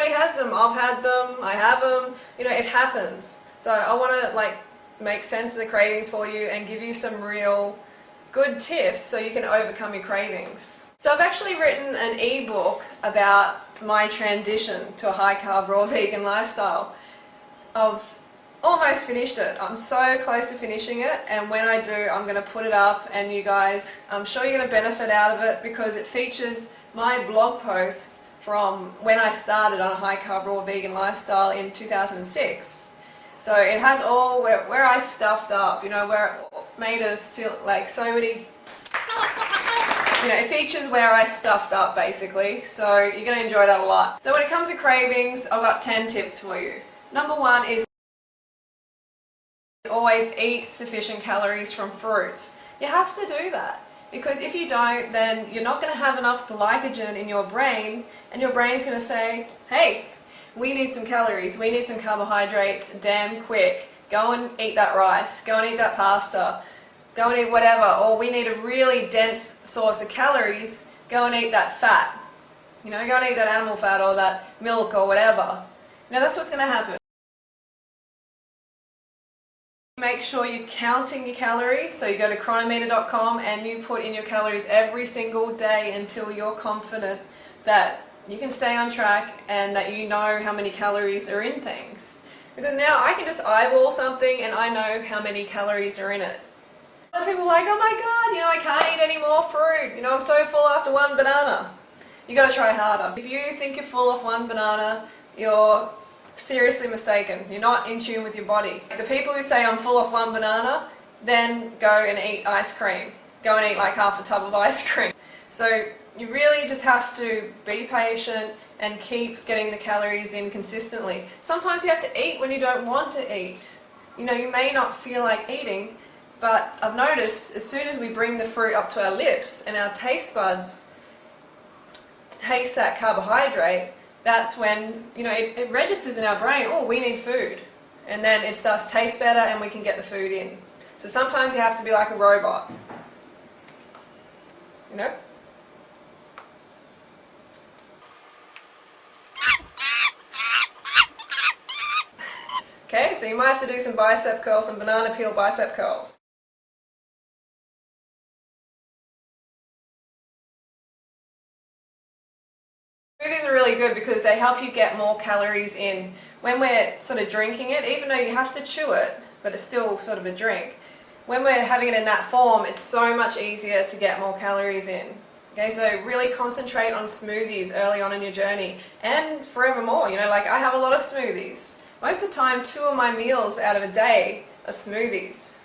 everybody has them. I've had them, I have them, you know, it happens. So I want to like make sense of the cravings for you and give you some real good tips so you can overcome your cravings. So I've actually written an ebook about my transition to a high carb raw vegan lifestyle. I've almost finished it. I'm so close to finishing it, and when I do, I'm going to put it up, and you guys, I'm sure you're going to benefit out of it because it features my blog posts from when I started on a high carb raw vegan lifestyle in 2006. So it has all where I stuffed up, you know, where it made us like so many, you know, it features where I stuffed up basically. So you're going to enjoy that a lot. So when it comes to cravings, I've got 10 tips for you. Number one is always eat sufficient calories from fruit. You have to do that, because if you don't, then you're not going to have enough glycogen in your brain, and your brain's going to say, hey, we need some calories, we need some carbohydrates damn quick, go and eat that rice, go and eat that pasta, go and eat whatever, or we need a really dense source of calories, go and eat that fat, you know, go and eat that animal fat or that milk or whatever. Now that's what's going to happen. Make sure you're counting your calories, so you go to chronometer.com and you put in your calories every single day until you're confident that you can stay on track and that you know how many calories are in things. Because now I can just eyeball something and I know how many calories are in it. A lot of people are like, oh my god, you know, I can't eat any more fruit, you know, I'm so full after one banana. You got to try harder. If you think you're full of one banana, you're seriously mistaken. You're not in tune with your body. The people who say I'm full of one banana then go and eat ice cream. Go and eat like half a tub of ice cream. So you really just have to be patient and keep getting the calories in consistently. Sometimes you have to eat when you don't want to eat. You know, you may not feel like eating, but I've noticed as soon as we bring the fruit up to our lips and our taste buds taste that carbohydrate, that's when, you know, it registers in our brain, oh, we need food. And then it starts to taste better and we can get the food in. So sometimes you have to be like a robot. You know? Okay, so you might have to do some bicep curls, some banana peel bicep curls. Smoothies are really good because they help you get more calories in. When we're sort of drinking it, even though you have to chew it, but it's still sort of a drink, when we're having it in that form, it's so much easier to get more calories in. Okay, so really concentrate on smoothies early on in your journey and forevermore. You know, like I have a lot of smoothies. Most of the time, 2 of my meals out of a day are smoothies.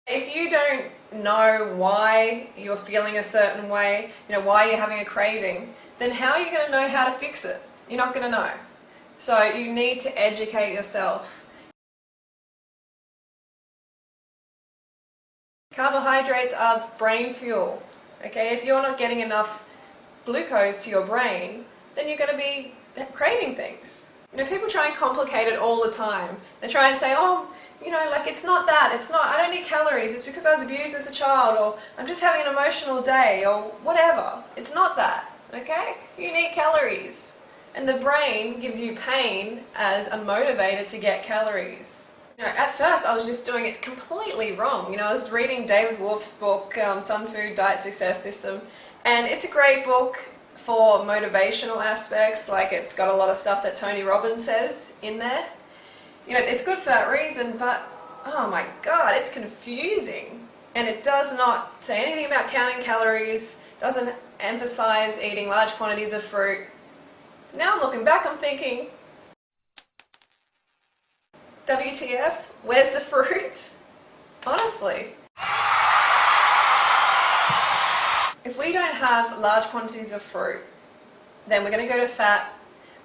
If you don't know why you're feeling a certain way, you know, why you're having a craving, then how are you going to know how to fix it? You're not going to know. So you need to educate yourself. Carbohydrates are brain fuel. Okay, if you're not getting enough glucose to your brain, then you're going to be craving things. You know, people try and complicate it all the time. They try and say, oh, you know, like it's not that, it's not, I don't need calories, it's because I was abused as a child, or I'm just having an emotional day, or whatever. It's not that, okay? You need calories. And the brain gives you pain as a motivator to get calories. You know, at first I was just doing it completely wrong. You know, I was reading David Wolf's book, Sun Food Diet Success System, and it's a great book for motivational aspects, like it's got a lot of stuff that Tony Robbins says in there. You know, it's good for that reason, but oh my god, it's confusing. And it does not say anything about counting calories, doesn't emphasize eating large quantities of fruit. Now I'm looking back, I'm thinking, WTF, where's the fruit? Honestly. If we don't have large quantities of fruit, then we're going to go to fat,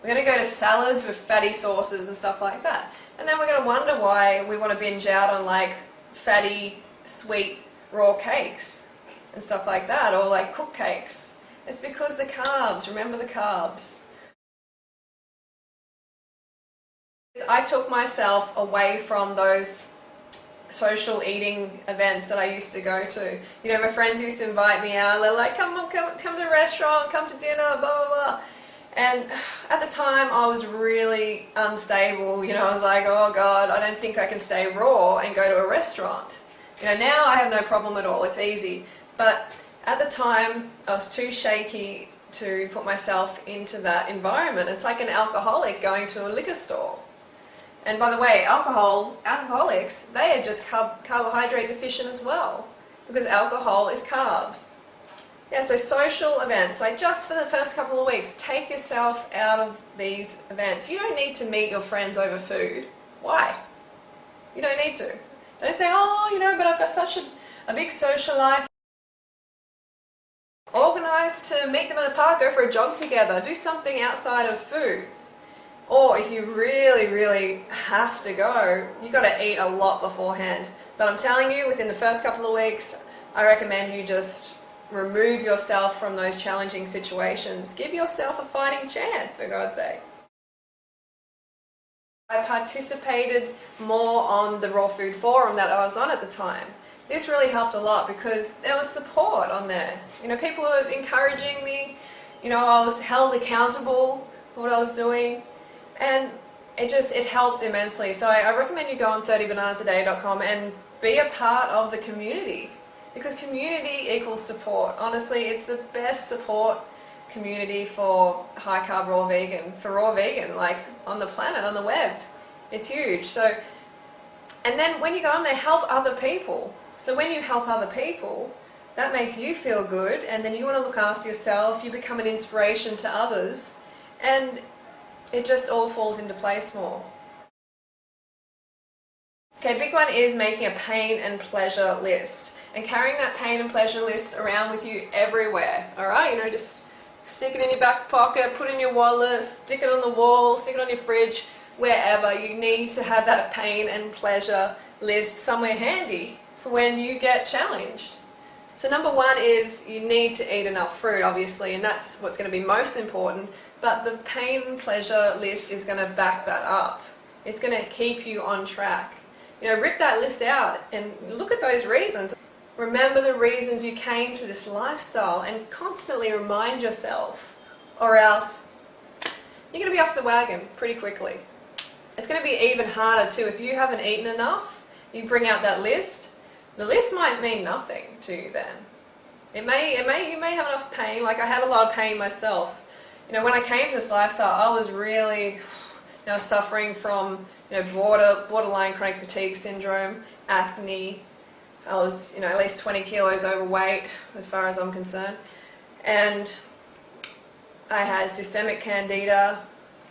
we're going to go to salads with fatty sauces and stuff like that. And then we're going to wonder why we want to binge out on like fatty, sweet, raw cakes and stuff like that, or like cooked cakes. It's because the carbs, remember the carbs. I took myself away from those social eating events that I used to go to. You know, my friends used to invite me out, they're like, come to the restaurant, come to dinner, blah, blah, blah. And at the time I was really unstable, I was like, oh God, I don't think I can stay raw and go to a restaurant. Now I have no problem at all, it's easy. But at the time I was too shaky to put myself into that environment. It's like an alcoholic going to a liquor store. And by the way, alcoholics, they are just carbohydrate deficient as well, because alcohol is carbs. Yeah, so social events, like just for the first couple of weeks, take yourself out of these events. You don't need to meet your friends over food. Why? You don't need to. Don't say, oh, but I've got such a big social life. Organise to meet them in the park, go for a jog together, do something outside of food. Or if you really, really have to go, you've got to eat a lot beforehand. But I'm telling you, within the first couple of weeks, I recommend you just remove yourself from those challenging situations. Give yourself a fighting chance, for God's sake. I participated more on the Raw Food Forum that I was on at the time. This really helped a lot because there was support on there. People were encouraging me. I was held accountable for what I was doing. And it helped immensely. So I recommend you go on 30bananasaday.com and be a part of the community, because community equals support. Honestly, it's the best support community for high carb raw vegan, like on the planet, on the web. It's huge. So, and then when you go on there, help other people. So when you help other people, that makes you feel good, and then you want to look after yourself, you become an inspiration to others, and it just all falls into place more. Okay, big one is making a pain and pleasure list, and carrying that pain and pleasure list around with you everywhere. Alright, just stick it in your back pocket, put it in your wallet, stick it on the wall, stick it on your fridge, wherever. You need to have that pain and pleasure list somewhere handy for when you get challenged. So number one is you need to eat enough fruit, obviously, and that's what's going to be most important. But the pain and pleasure list is going to back that up. It's going to keep you on track. Rip that list out and look at those reasons. Remember the reasons you came to this lifestyle and constantly remind yourself, or else you're going to be off the wagon pretty quickly. It's going to be even harder too. If you haven't eaten enough, you bring out that list. The list might mean nothing to you then. You may have enough pain. Like I had a lot of pain myself. When I came to this lifestyle, I was really suffering from borderline chronic fatigue syndrome, acne. I was at least 20 kilos overweight as far as I'm concerned, and I had systemic candida.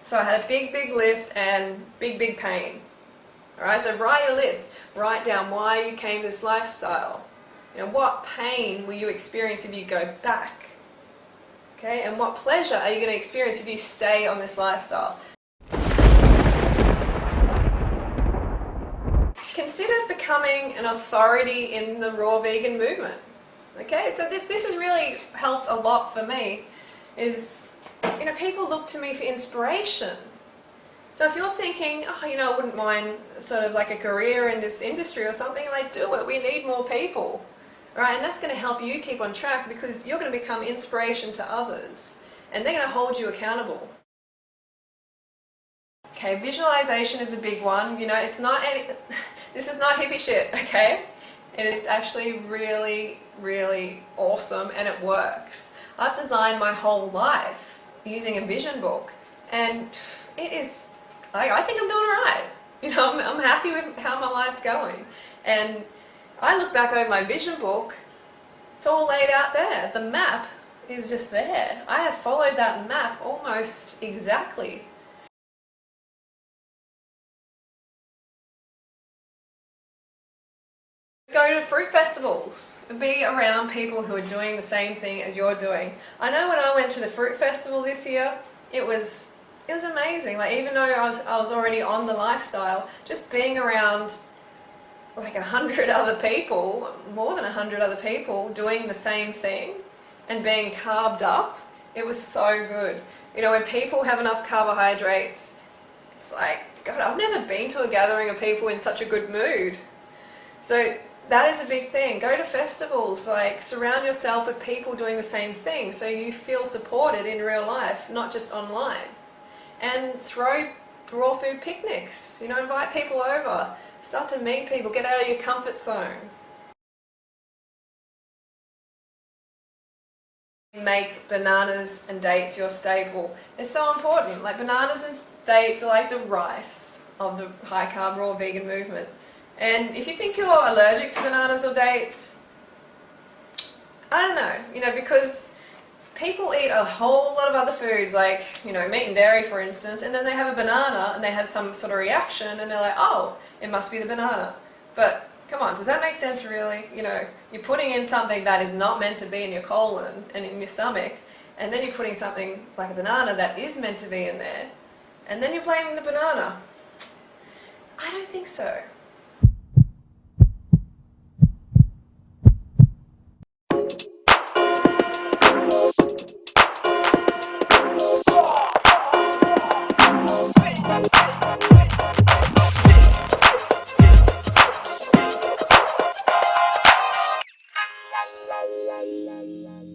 So I had a big list and big pain. Alright, so write your list. Write down why you came to this lifestyle. What pain will you experience if you go back? Okay, and what pleasure are you going to experience if you stay on this lifestyle? Consider becoming an authority in the raw vegan movement. Okay, so this has really helped a lot for me. People look to me for inspiration. So if you're thinking, I wouldn't mind sort of like a career in this industry or something, like do it. We need more people. Right, and that's going to help you keep on track because you're going to become inspiration to others and they're going to hold you accountable. Okay, visualization is a big one. It's not this is not hippie shit, okay? And it's actually really, really awesome and it works. I've designed my whole life using a vision book and it is, I think I'm doing alright. I'm happy with how my life's going. And I look back over my vision book, it's all laid out there. The map is just there. I have followed that map almost exactly. Go to fruit festivals and be around people who are doing the same thing as you're doing. I know when I went to the fruit festival this year, it was amazing. Like even though I was already on the lifestyle, just being around like 100 other people, more than 100 other people doing the same thing and being carved up, it was so good. When people have enough carbohydrates, it's like, God, I've never been to a gathering of people in such a good mood. So That is a big thing. Go to festivals, like surround yourself with people doing the same thing so you feel supported in real life, not just online. And throw raw food picnics, you know, invite people over, start to meet people, get out of your comfort zone. Make bananas and dates your staple. It's so important. Like bananas and dates are like the rice of the high carb raw vegan movement. And if you think you're allergic to bananas or dates, I don't know, you know, because people eat a whole lot of other foods, like, you know, meat and dairy, for instance, and then they have a banana and they have some sort of reaction and they're like, oh, it must be the banana. But come on, does that make sense really? You know, you're putting in something that is not meant to be in your colon and in your stomach, and then you're putting something like a banana that is meant to be in there, and then you're blaming the banana. I don't think so. La la la la la.